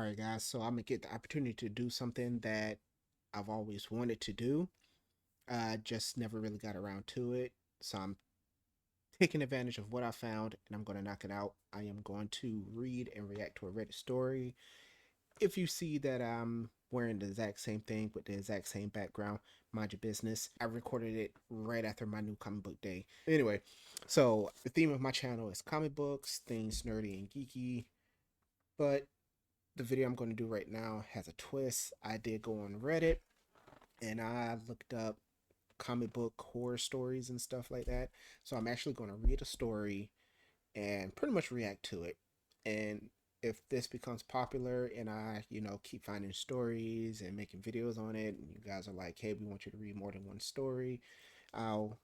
Alright guys, so I'm gonna get the opportunity to do something that I've always wanted to do. I just never really got around to it. So I'm taking advantage of what I found and I'm gonna knock it out. I am going to read and react to a Reddit story. If you see that I'm wearing the exact same thing with the exact same background, mind your business. I recorded it right after my new comic book day. Anyway, so the theme of my channel is comic books, things nerdy and geeky, but the video I'm going to do right now has a twist. I did go on Reddit and I looked up comic book horror stories and stuff like that. So I'm actually going to read a story and pretty much react to it. And if this becomes popular and I, keep finding stories and making videos on it, and you guys are like, hey, we want you to read more than one story, I'll,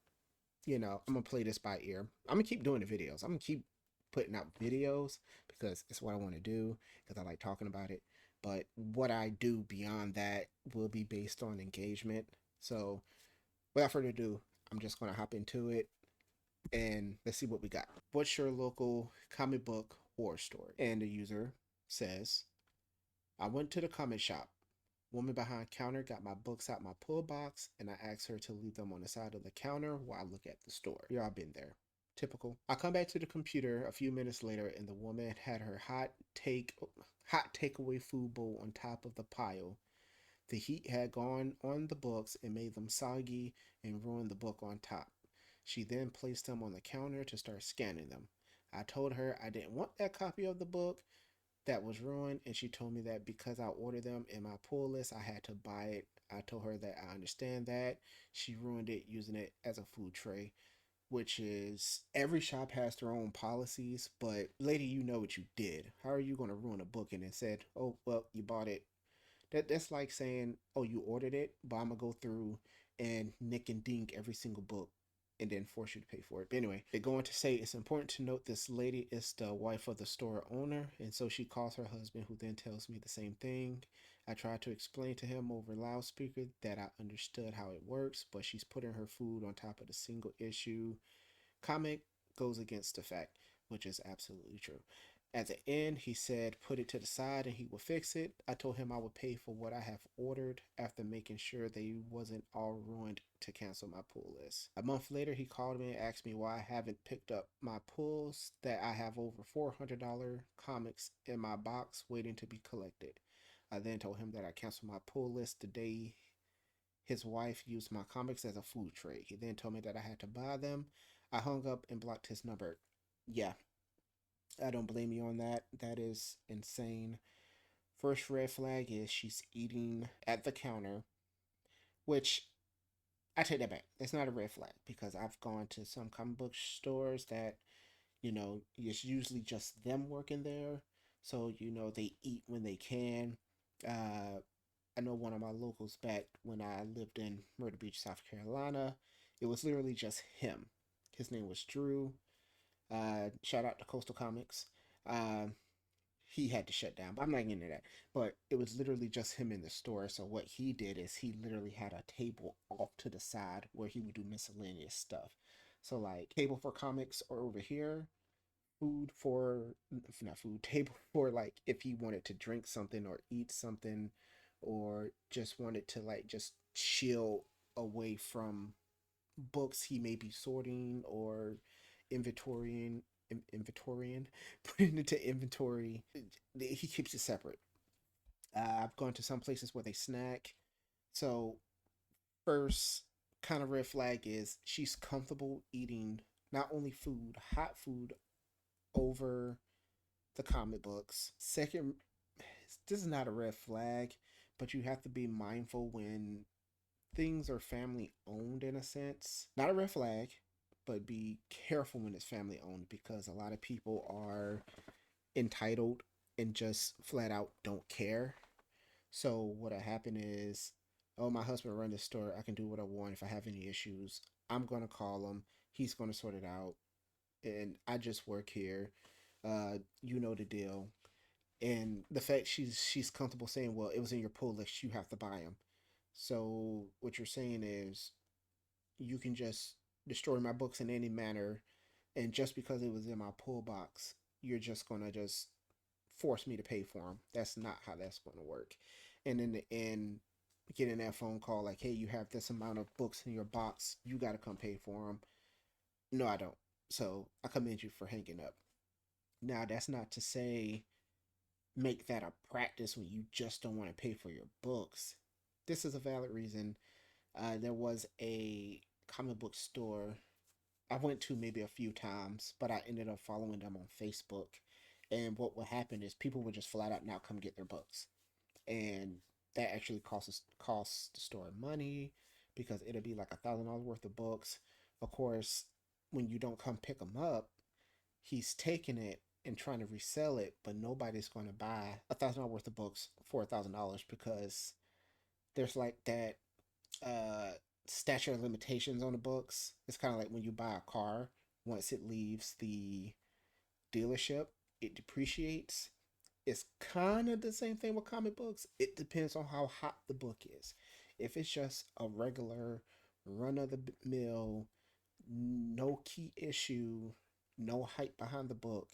I'm gonna play this by ear. I'm gonna keep doing the videos. I'm gonna keep putting out videos because it's what I want to do because I like talking about it. But what I do beyond that will be based on engagement. So without further ado, I'm just gonna hop into it and let's see what we got. What's your local comic book horror story? And the user says, I went to the comic shop. Woman behind counter got my books out my pull box and I asked her to leave them on the side of the counter while I look at the store. Y'all been there. Typical. I come back to the computer a few minutes later and the woman had her hot takeaway food bowl on top of the pile. The heat had gone on the books and made them soggy and ruined the book on top. She then placed them on the counter to start scanning them. I told her I didn't want that copy of the book that was ruined, and she told me that because I ordered them in my pull list, I had to buy it. I told her that I understand that. She ruined it using it as a food tray, which is every shop has their own policies, but lady, you know what you did. How are you going to ruin a book and then said, oh, well, you bought it? That's like saying, oh, you ordered it, but I'm gonna go through and nick and dink every single book and then force you to pay for it. But anyway, they're going to say it's important to note this lady is the wife of the store owner, and so she calls her husband, who then tells me the same thing. I tried to explain to him over loudspeaker that I understood how it works, but she's putting her food on top of the single issue comic goes against the fact, which is absolutely true. At the end, he said put it to the side and he would fix it. I told him I would pay for what I have ordered after making sure they wasn't all ruined to cancel my pull list. A month later, he called me and asked me why I haven't picked up my pulls, that I have over $400 comics in my box waiting to be collected. I then told him that I canceled my pull list the day his wife used my comics as a food tray. He then told me that I had to buy them. I hung up and blocked his number. Yeah, I don't blame you on that. That is insane. First red flag is she's eating at the counter, which I take that back. It's not a red flag because I've gone to some comic book stores that, it's usually just them working there. So, they eat when they can. Uh, I know one of my locals back when I lived in Myrtle Beach, South Carolina. It was literally just him. His name was Drew. Shout out to Coastal Comics. Uh, he had to shut down, but I'm not getting into that. But it was literally just him in the store. So what he did is he literally had a table off to the side where he would do miscellaneous stuff. So like table for comics or over here, food for not food table for like if he wanted to drink something or eat something or just wanted to like just chill away from books he may be sorting or inventorying putting into inventory. He keeps it separate. I've gone to some places where they snack. So first kind of red flag is she's comfortable eating not only food, hot food over the comic books. Second, this is not a red flag, but you have to be mindful when things are family owned in a sense. Not a red flag, but be careful when it's family owned because a lot of people are entitled and just flat out don't care. So what'll happen is, oh, my husband run the store. I can do what I want. If I have any issues, I'm gonna call him. He's gonna sort it out, and I just work here. You know the deal. And the fact she's comfortable saying, well, it was in your pull list, you have to buy them. So what you're saying is you can just destroy my books in any manner, and just because it was in my pull box, you're just gonna just force me to pay for them. That's not how that's going to work. And in the end, getting that phone call like, hey, you have this amount of books in your box, you got to come pay for them. No, I don't. So I commend you for hanging up. Now, that's not to say make that a practice when you just don't want to pay for your books. This is a valid reason. There was a comic book store I went to maybe a few times, but I ended up following them on Facebook. And what would happen is people would just flat out now come get their books, and that actually costs the store money because it'll be like $1,000 worth of books. Of course, when you don't come pick them up, he's taking it and trying to resell it, but nobody's going to buy $1,000 worth of books for $1,000 because there's like that uh statute of limitations on the books. It's kind of like when you buy a car, once it leaves the dealership, it depreciates. It's kind of the same thing with comic books. It depends on how hot the book is. If it's just a regular run of the mill, no key issue, no hype behind the book,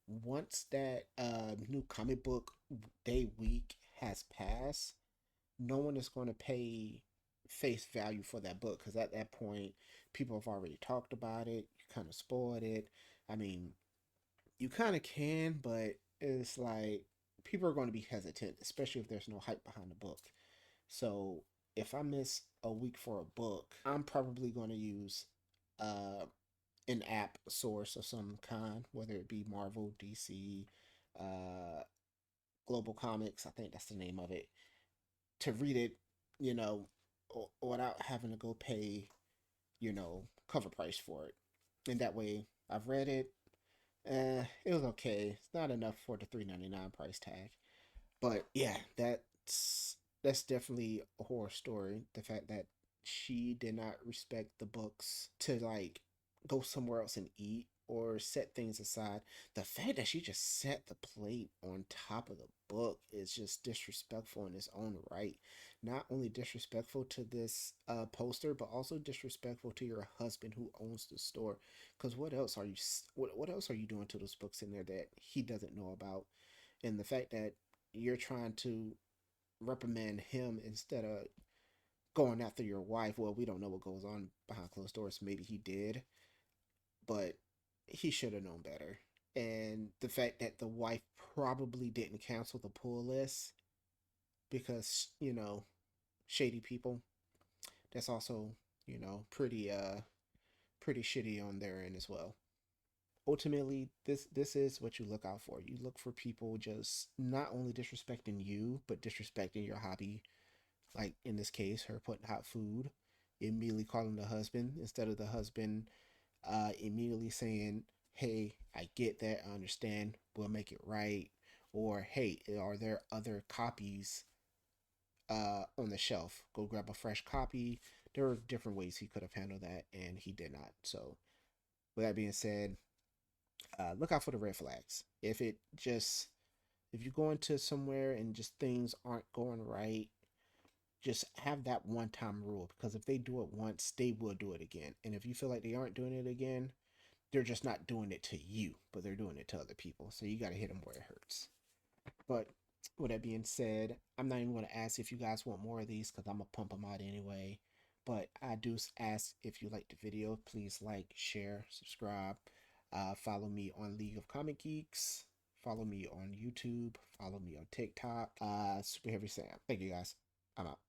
once that new comic book day week has passed, no one is going to pay face value for that book because at that point, people have already talked about it. You kind of spoiled it. I mean, you kind of can, but it's like people are going to be hesitant, especially if there's no hype behind the book. So if I miss a week for a book, I'm probably going to use uh, an app source of some kind, whether it be Marvel, DC, uh, Global Comics. I think that's the name of it. To read it, you know, without having to go pay, cover price for it. And that way, I've read it. It was okay. It's not enough for the $3.99 price tag. But yeah, that's definitely a horror story. The fact that she did not respect the books to like go somewhere else and eat or set things aside. The fact that she just set the plate on top of the book is just disrespectful in its own right. Not only disrespectful to this poster, but also disrespectful to your husband who owns the store. Because what else are you what else are you doing to those books in there that he doesn't know about? And the fact that you're trying to reprimand him instead of going after your wife. Well, we don't know what goes on behind closed doors. Maybe he did, but he should have known better. And the fact that the wife probably didn't cancel the pull list because, shady people, that's also, pretty shitty on their end as well. Ultimately, this is what you look out for. You look for people just not only disrespecting you, but disrespecting your hobby. Like in this case, her putting hot food, immediately calling the husband instead of the husband immediately saying, "Hey, I get that. I understand. We'll make it right." Or, "Hey, are there other copies on the shelf? Go grab a fresh copy." There were different ways he could have handled that, and he did not. So, with that being said, look out for the red flags. If you go into somewhere and just things aren't going right, just have that one time rule because if they do it once, they will do it again. And if you feel like they aren't doing it again, they're just not doing it to you, but they're doing it to other people. So you got to hit them where it hurts. But with that being said, I'm not even going to ask if you guys want more of these because I'm going to pump them out anyway. But I do ask if you like the video, please like, share, subscribe. Follow me on League of Comic Geeks. Follow me on YouTube. Follow me on TikTok. Super Heavy Sam. Thank you guys. I'm out.